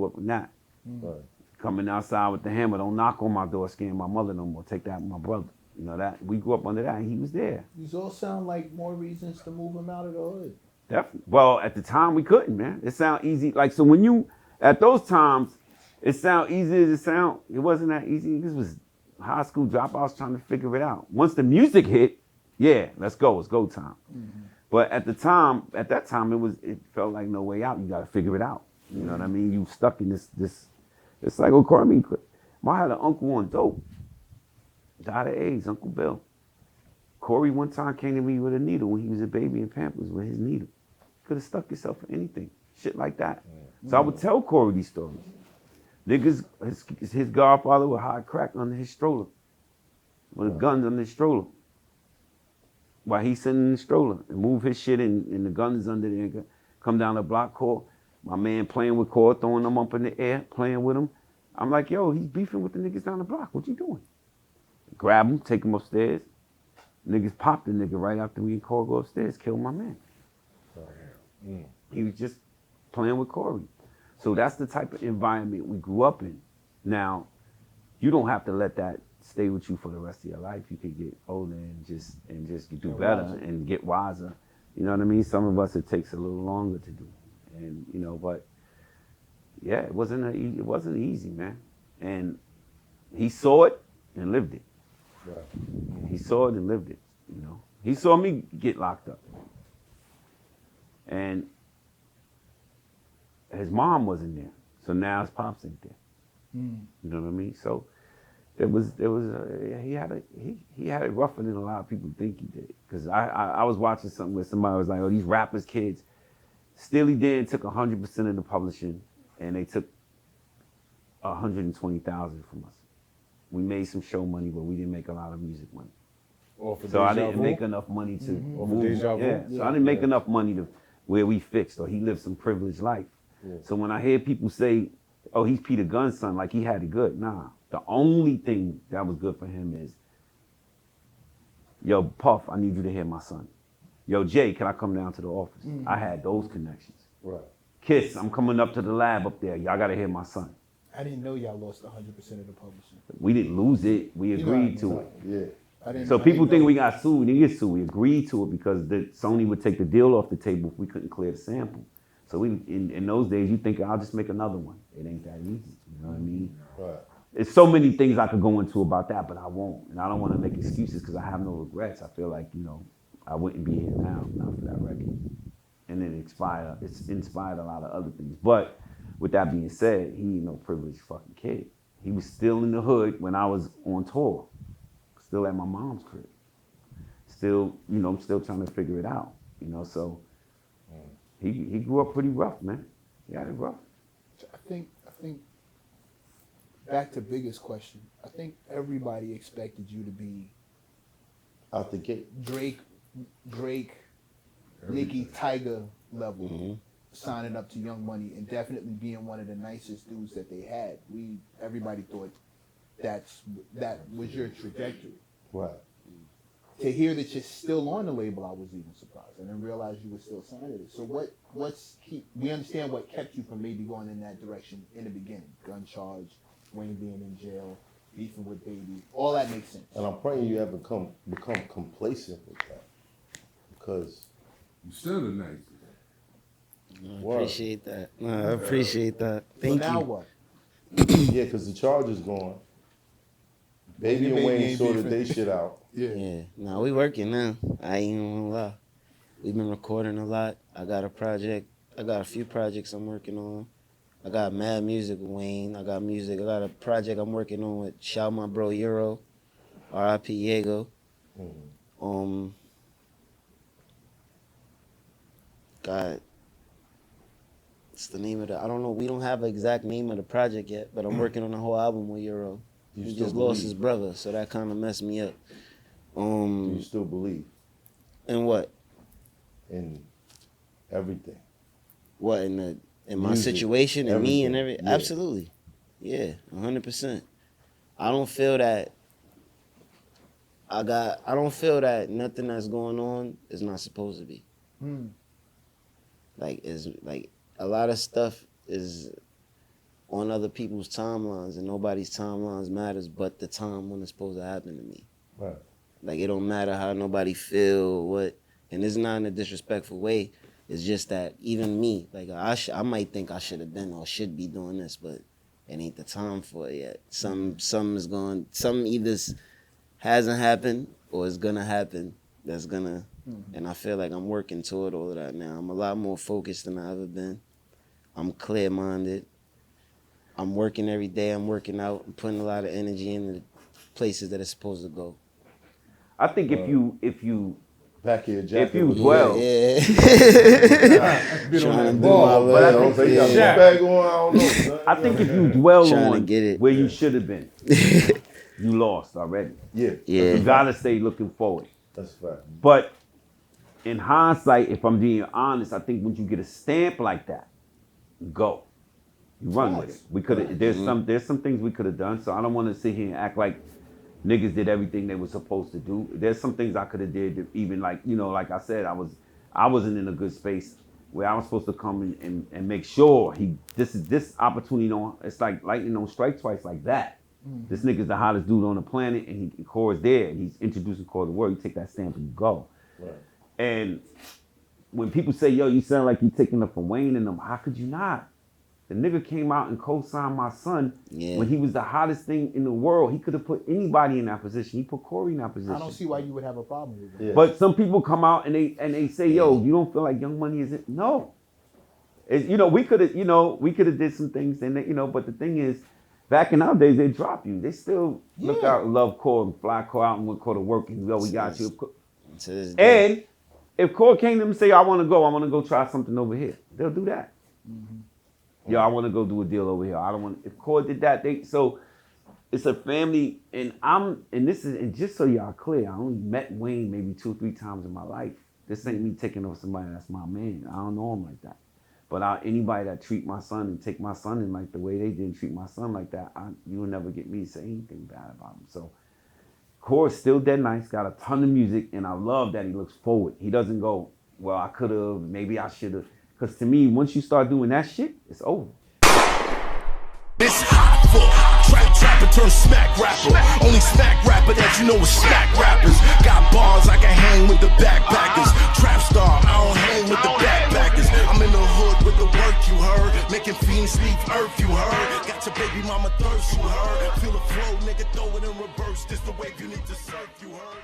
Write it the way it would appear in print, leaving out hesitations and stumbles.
grew up with that. Right. Coming outside with the hammer, don't knock on my door, scaring my mother no more. Take that with my brother. You know that we grew up under that, and he was there. These all sound like more reasons to move him out of the hood. Definitely. Well, at the time we couldn't, man. It sound easy. Like so, when you at those times, it sound easy as it sound. It wasn't that easy. This was high school dropouts trying to figure it out. Once the music hit, yeah, let's go. It's go time. Mm-hmm. But at that time, it felt like no way out. You got to figure it out. You know what I mean? You stuck in this. It's like what Cory. I had an uncle on dope. Died of AIDS, Uncle Bill. Cory one time came to me with a needle when he was a baby in Pampers with his needle. Could have stuck yourself for anything. Shit like that. So I would tell Cory these stories. Niggas, his godfather would hide crack under his stroller. With guns under his stroller. While he's sitting in the stroller and move his shit and the guns under there. Come down the block, call. My man playing with Cory, throwing them up in the air, playing with him. I'm like, yo, he's beefing with the niggas down the block. What you doing? Grab him, take him upstairs. Niggas popped the nigga right after we and Cory go upstairs, killed my man. He was just playing with Cory. So that's the type of environment we grew up in. Now, you don't have to let that stay with you for the rest of your life. You could get older and just do better and get wiser. You know what I mean? Some of us it takes a little longer to do. And you know, but yeah, it wasn't easy, man. And he saw it and lived it. Right. He saw it and lived it, you know. He saw me get locked up. And his mom wasn't there. So now his pops ain't there. You know what I mean? So he had it rougher than a lot of people think he did. Because I was watching something where somebody was like, oh, these rappers kids, Steely Dan took 100% of the publishing and they took 120,000 from us. We made some show money, but we didn't make a lot of music money. So I didn't make enough money to move. So I didn't make enough money to where we fixed or he lived some privileged life. Yeah. So when I hear people say, oh, he's Peter Gunn's son, like he had it good. Nah, the only thing that was good for him is, yo, Puff, I need you to hear my son. Yo, Jay, can I come down to the office? I had those connections. Right. Kiss, I'm coming up to the lab up there. Y'all gotta hear my son. I didn't know y'all lost 100% of the publishing. We didn't lose it. We agreed to it. Yeah. So people think we got sued. We didn't get sued. We agreed to it because Sony would take the deal off the table if we couldn't clear the sample. So we, in those days, you think I'll just make another one. It ain't that easy. You know what I mean? Right. There's so many things I could go into about that, but I won't. And I don't want to make excuses because I have no regrets. I feel like, you know, I wouldn't be here now if not for that record. And it's inspired a lot of other things. But with that being said, he ain't no privileged fucking kid. He was still in the hood when I was on tour. Still at my mom's crib. Still, you know, still trying to figure it out. You know, so he grew up pretty rough, man. He had it rough. I think back to Biggest question. I think everybody expected you to be out the gate. Drake, Nicki, Tiger level, signing up to Young Money and definitely being one of the nicest dudes that they had. Everybody thought that was your trajectory. Right. To hear that you're still on the label, I was even surprised. I didn't realize you were still signing it. So we understand what kept you from maybe going in that direction in the beginning. Gun charge, Wayne being in jail, beefing with Baby, all that makes sense. And I'm praying you ever become complacent with that. Because you still the nicest. I appreciate that. No, I appreciate that. Thank you. Now what? Yeah, because the charge is gone. Baby and Wayne sorted their shit out. Yeah. Nah, we working now. I ain't even gonna lie. We've been recording a lot. I got a few projects I'm working on. I got mad music with Wayne. I got a project I'm working on with Shout My Bro Euro, R.I.P. Diego. God, what's the name of I don't know. We don't have an exact name of the project yet, but I'm working on a whole album with Euro. He just lost his brother, so that kind of messed me up. Do you still believe? In what? In everything. What, in my situation and me and everything? Yeah. Absolutely. Yeah, 100%. I don't feel that nothing that's going on is not supposed to be. Like a lot of stuff is on other people's timelines, and nobody's timelines matters but the time when it's supposed to happen to me. Right. Like, it don't matter how nobody feel, what, and it's not in a disrespectful way. It's just that even me, like, I might think I should have been or should be doing this, but it ain't the time for it yet. Some either hasn't happened or is gonna happen. That's gonna, and I feel like I'm working toward all of that now. I'm a lot more focused than I've ever been. I'm clear-minded. I'm working every day. I'm working out. I'm putting a lot of energy in the places that it's supposed to go. I think if you Back of your jacket. if you dwell, Yeah. Been on that Ball, But I man. think- They got some Yeah. bag on, I don't know. son. I think if you dwell Trying to on get it. where you should have been, you lost already. Yeah. Yeah. You gotta stay looking forward. That's a fact. But in hindsight, if I'm being honest, I think once you get a stamp like that, go. You run with it. We could have. There's some things we could have done. So I don't want to sit here and act like niggas did everything they were supposed to do. There's some things I could have did. That even like like I said, I wasn't in a good space where I was supposed to come and make sure this opportunity it's like lightning don't strike twice like that. This nigga's the hottest dude on the planet, and Cory's there, and he's introducing Cory to the world. You take that stamp and you go. Right. And when people say, yo, you sound like you taking up for Wayne and them, how could you not? The nigga came out and co-signed my son when he was the hottest thing in the world. He could have put anybody in that position. He put Cory in that position. I don't see why you would have a problem with that. Yeah. But some people come out and they say, yo, you don't feel like Young Money is it? No. We could have did some things, and but the thing is, back in our days, they drop you. They still look out and love Cory and fly Cory out and want Cory to work and go, we got you. To this day. And if Cory came to them and say, I want to go try something over here, they'll do that. Yo, I want to go do a deal over here. I don't want. If Cory did that, so it's a family, and just so y'all clear, I only met Wayne maybe 2 or 3 times in my life. This ain't me taking over somebody that's my man. I don't know him like that. But anybody that treat my son and take my son in like the way they didn't treat my son like that, you will never get me to say anything bad about him. So Cory's still dead nice, got a ton of music, and I love that he looks forward. He doesn't go, well, I could have, maybe I should have. Because to me, once you start doing that shit, it's over. It's hot for trapper turn smack rapper. Only smack rapper that you know is smack rappers. Got bars I can hang with the backpackers. Trap star, I don't hang with the backpackers. I'm in the hood with the work you heard. Making fiends leave earth you heard. Got your baby mama thirst you heard. Feel the flow, nigga, throw it in reverse. This the wave you need to surf you heard.